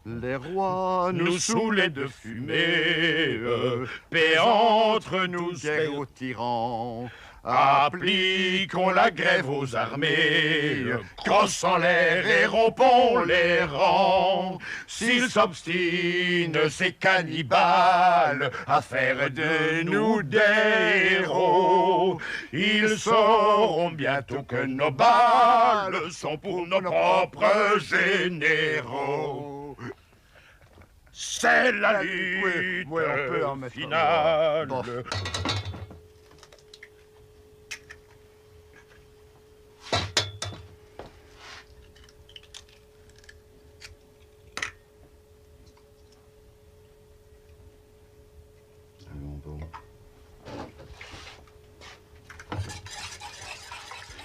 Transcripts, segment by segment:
Les rois nous saoulaient de fumée, paix entre nous, guerre aux tyrans. Appliquons la grève aux armées, crosse en l'air et rompons les rangs. S'ils s'obstinent, ces cannibales, à faire de nous des héros, ils sauront bientôt que nos balles sont pour nos propres généraux. C'est la lutte on peut en mettre finale. Bon.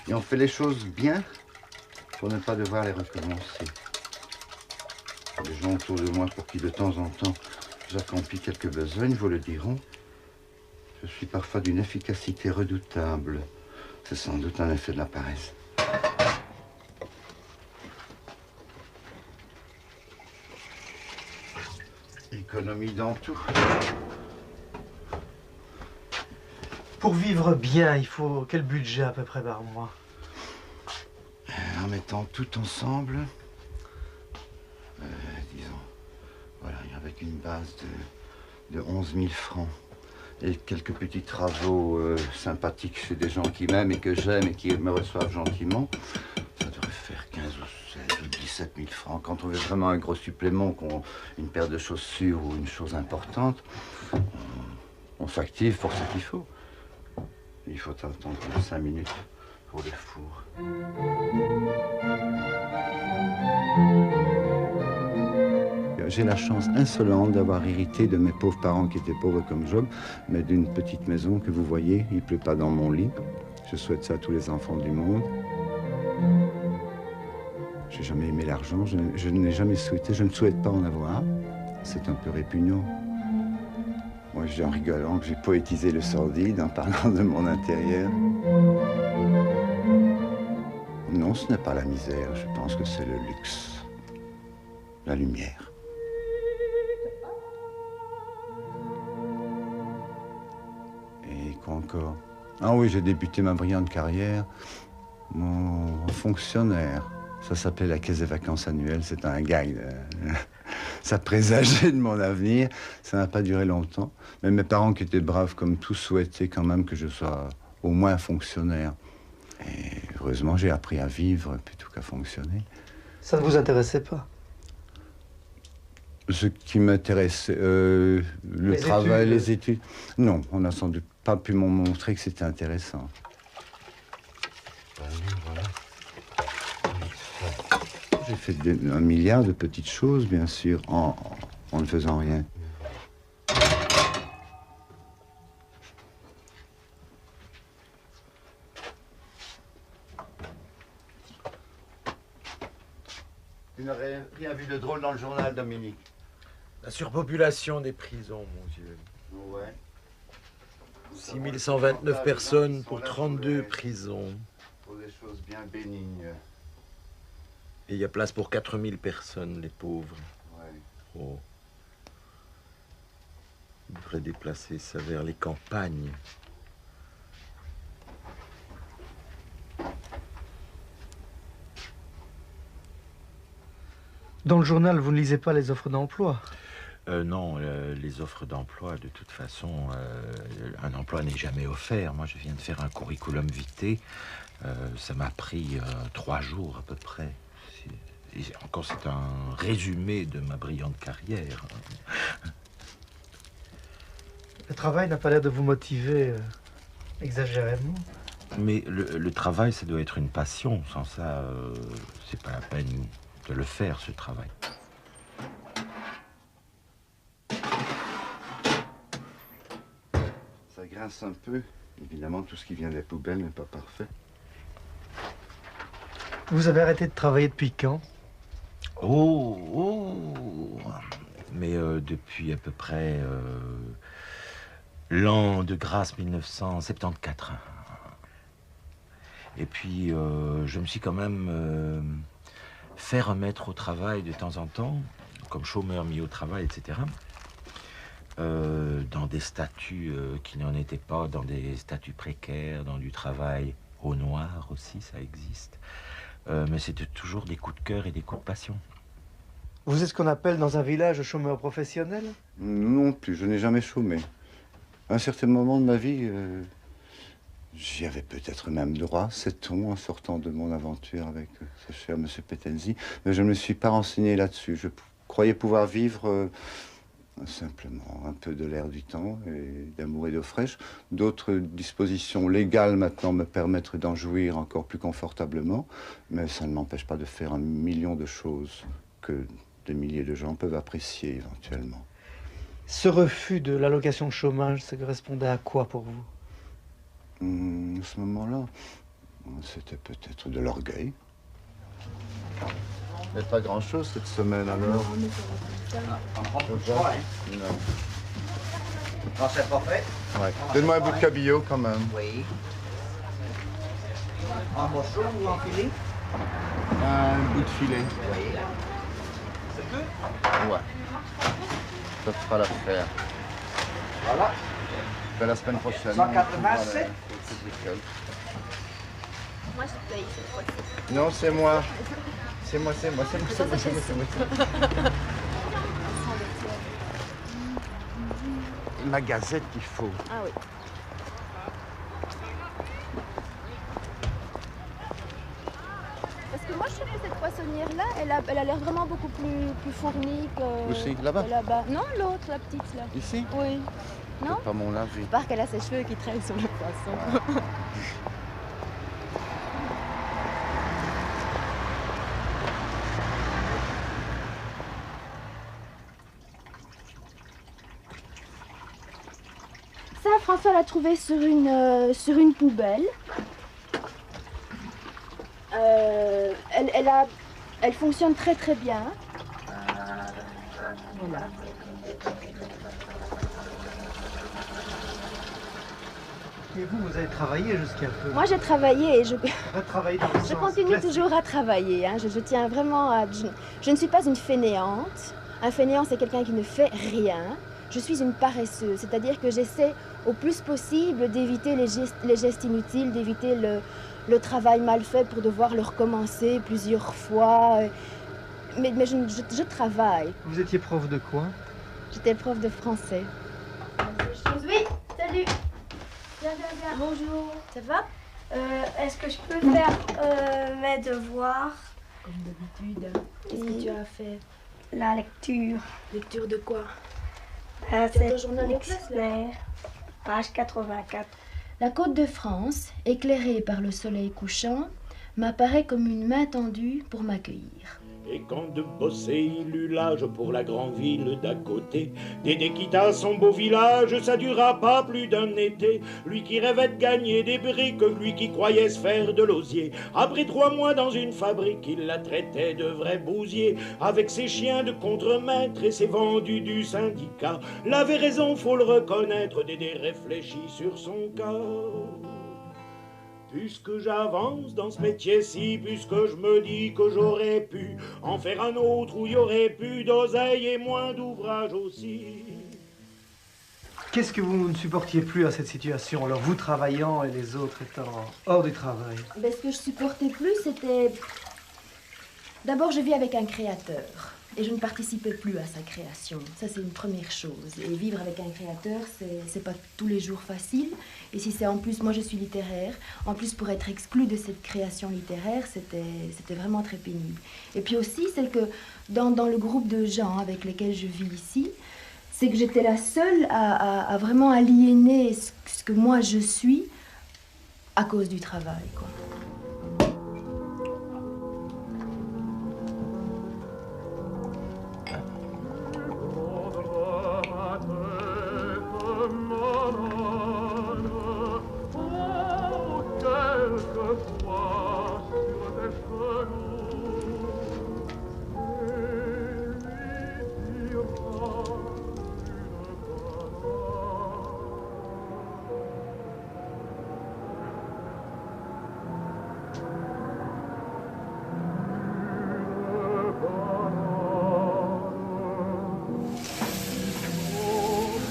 Et on fait les choses bien pour ne pas devoir les recommencer. Les gens autour de moi pour qui de temps en temps j'accomplis quelques besognes vous le diront. Je suis parfois d'une efficacité redoutable. C'est sans doute un effet de la paresse. Économie dans tout. Pour vivre bien, il faut quel budget à peu près par mois? En mettant tout ensemble, disons, voilà, avec une base de 11 000 francs et quelques petits travaux sympathiques chez des gens qui m'aiment et que j'aime et qui me reçoivent gentiment, ça devrait faire 15 ou 16 ou 17 000 francs. Quand on veut vraiment un gros supplément, une paire de chaussures ou une chose importante, on s'active pour ce qu'il faut. Il faut attendre 5 minutes pour le four. J'ai la chance insolente d'avoir hérité de mes pauvres parents qui étaient pauvres comme Job, mais d'une petite maison que vous voyez, il ne pleut pas dans mon lit. Je souhaite ça à tous les enfants du monde. J'ai jamais aimé l'argent, je n'ai jamais souhaité, je ne souhaite pas en avoir. C'est un peu répugnant. Moi, je dis en rigolant que j'ai poétisé le sordide en parlant de mon intérieur. Non, ce n'est pas la misère, je pense que c'est le luxe, la lumière. Et quoi encore? Ah oui, j'ai débuté ma brillante carrière en fonctionnaire. Ça s'appelait la caisse des vacances annuelles, c'était un gag. Ça présageait de mon avenir, ça n'a pas duré longtemps. Mais mes parents qui étaient braves comme tous souhaitaient quand même que je sois au moins fonctionnaire. Et heureusement, j'ai appris à vivre plutôt qu'à fonctionner. Ça ne vous intéressait pas? Ce qui m'intéressait, le travail, les études. Non, on n'a sans doute pas pu m'en montrer que c'était intéressant. Voilà. J'ai fait un milliard de petites choses, bien sûr, en ne faisant rien. Tu n'aurais rien vu de drôle dans le journal, Dominique? La surpopulation des prisons, mon Dieu. Ouais. 6129 personnes pour 32 prisons. Pour des choses bien bénignes. Et il y a place pour 4000 personnes, les pauvres. Ouais. Oh. Il devrait déplacer ça vers les campagnes. Dans le journal, vous ne lisez pas les offres d'emploi? Non, les offres d'emploi, de toute façon, un emploi n'est jamais offert. Moi, je viens de faire un curriculum vitae. Ça m'a pris 3 jours à peu près. Et encore, c'est un résumé de ma brillante carrière. Le travail n'a pas l'air de vous motiver exagérément. Mais le travail, ça doit être une passion. Sans ça, c'est pas la peine de le faire, ce travail. Ça grince un peu. Évidemment, tout ce qui vient des poubelles n'est pas parfait. Vous avez arrêté de travailler depuis quand? Mais depuis à peu près l'an de grâce 1974. Et puis, je me suis quand même fait remettre au travail de temps en temps. comme chômeurs mis au travail, etc. Dans des statuts qui n'en étaient pas, dans des statuts précaires, dans du travail au noir aussi, ça existe. Mais c'était toujours des coups de cœur et des coups de passion. Vous êtes ce qu'on appelle dans un village chômeur professionnel? Non plus, je n'ai jamais chômé. À un certain moment de ma vie, j'y avais peut-être même droit, sait-on, en sortant de mon aventure avec ce cher monsieur Petenzi. Mais je ne me suis pas renseigné là-dessus. Je croyais pouvoir vivre simplement un peu de l'air du temps et d'amour et d'eau fraîche. D'autres dispositions légales maintenant me permettent d'en jouir encore plus confortablement, mais ça ne m'empêche pas de faire un million de choses que des milliers de gens peuvent apprécier éventuellement. Ce refus de l'allocation chômage, ça correspondait à quoi pour vous? À ce moment-là, c'était peut-être de l'orgueil. Il n'y a pas grand-chose cette semaine alors. Non, c'est pas fait. Ouais. Donne-moi un bout de cabillaud quand même. Oui. En morceau ou en filet? Un bout de filet. Oui. C'est tout? Ouais. Ça fera l'affaire. Voilà. Ben, la semaine prochaine. 187. Moi, je paye cette fois-ci. Non, c'est moi. C'est moi. La gazette qu'il faut. Ah oui. Parce que moi, je trouve que cette poissonnière-là, elle a l'air vraiment beaucoup plus fournie que... Aussi, là-bas? que là-bas. Non, l'autre, la petite, là. Ici? Oui. Non? C'est pas mon avis. À part qu'elle a ses cheveux qui traînent sur le poisson. Ça, François l'a trouvé sur une poubelle. Elle fonctionne très très bien. Voilà. Et vous avez travaillé jusqu'à peu? Moi, j'ai travaillé et je Travaillé dans le je sens continue classique. toujours à travailler. Hein. Je tiens vraiment à... Je ne suis pas une fainéante. Un fainéant, c'est quelqu'un qui ne fait rien. Je suis une paresseuse, c'est-à-dire que j'essaie au plus possible d'éviter les gestes inutiles, d'éviter le travail mal fait pour devoir le recommencer plusieurs fois. Mais je travaille. Vous étiez prof de quoi? J'étais prof de français. Oui, salut. Viens. Bonjour. Ça va? Est-ce que je peux faire mes devoirs? Comme d'habitude. Qu'est-ce que tu as fait? La lecture. Lecture de quoi? C'est ton journal de classe, là? Dictionnaire, page 84. La côte de France, éclairée par le soleil couchant, m'apparaît comme une main tendue pour m'accueillir. Et quand de bosser il eut l'âge pour la grande ville d'à côté, Dédé quitta son beau village, ça dura pas plus d'un été. Lui qui rêvait de gagner des briques, lui qui croyait se faire de l'osier. Après 3 mois dans une fabrique, il la traitait de vrai bousier. Avec ses chiens de contremaître et ses vendus du syndicat, l'avait raison, faut le reconnaître, Dédé réfléchit sur son cas. Puisque j'avance dans ce métier-ci, puisque je me dis que j'aurais pu en faire un autre où il y aurait plus d'oseille et moins d'ouvrage aussi. Qu'est-ce que vous ne supportiez plus à cette situation, alors vous travaillant et les autres étant hors du travail? Ben, ce que je supportais plus, c'était... D'abord, je vis avec un créateur. Et je ne participais plus à sa création. Ça, c'est une première chose. Et vivre avec un créateur, c'est pas tous les jours facile. Et si c'est en plus, moi je suis littéraire, en plus pour être exclue de cette création littéraire, c'était vraiment très pénible. Et puis aussi, c'est que dans le groupe de gens avec lesquels je vis ici, c'est que j'étais la seule à vraiment aliéner ce que moi je suis à cause du travail, quoi.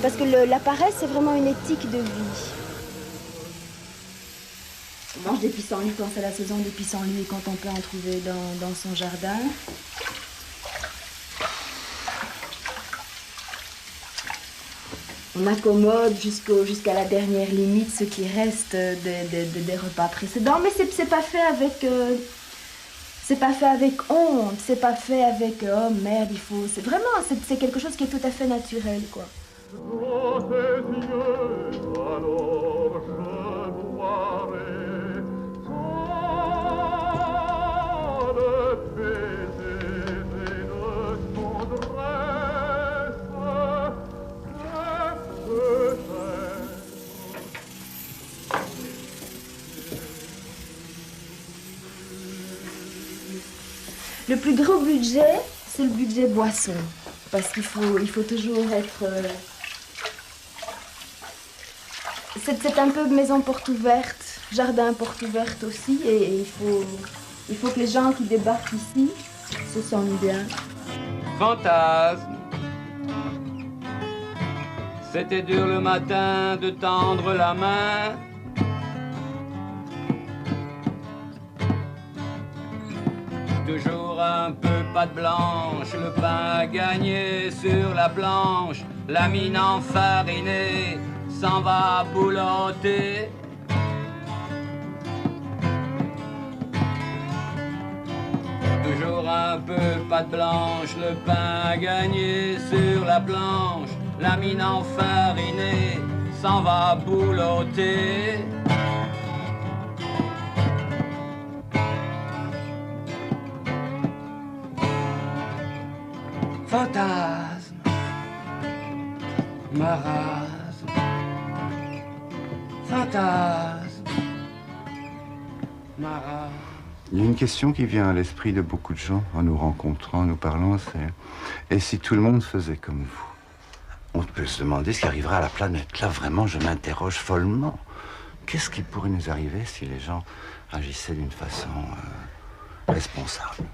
Parce que la paresse, c'est vraiment une éthique de vie. On mange des pissenlits quand c'est la saison des pissenlits et quand on peut en trouver dans son jardin. On accommode jusqu'à la dernière limite ce qui reste des repas précédents, mais c'est pas fait avec honte, c'est pas fait avec oh merde, il faut. C'est vraiment c'est quelque chose qui est tout à fait naturel, quoi. Le plus gros budget, c'est le budget boisson, parce qu'il faut toujours être... C'est un peu maison porte ouverte, jardin porte ouverte aussi, et il faut que les gens qui débarquent ici se sentent bien. Fantasme. C'était dur le matin de tendre la main. Toujours un peu pâte blanche, le pain à gagner sur la planche, la mine enfarinée s'en va boulotter. Toujours un peu pâte blanche, le pain à gagner sur la planche, la mine enfarinée s'en va boulotter. Fantasme, marasme, fantasme, marasme. Il y a une question qui vient à l'esprit de beaucoup de gens en nous rencontrant, en nous parlant, c'est « Et si tout le monde faisait comme vous ?» On peut se demander ce qui arrivera à la planète. Là, vraiment, je m'interroge follement. Qu'est-ce qui pourrait nous arriver si les gens agissaient d'une façon responsable ?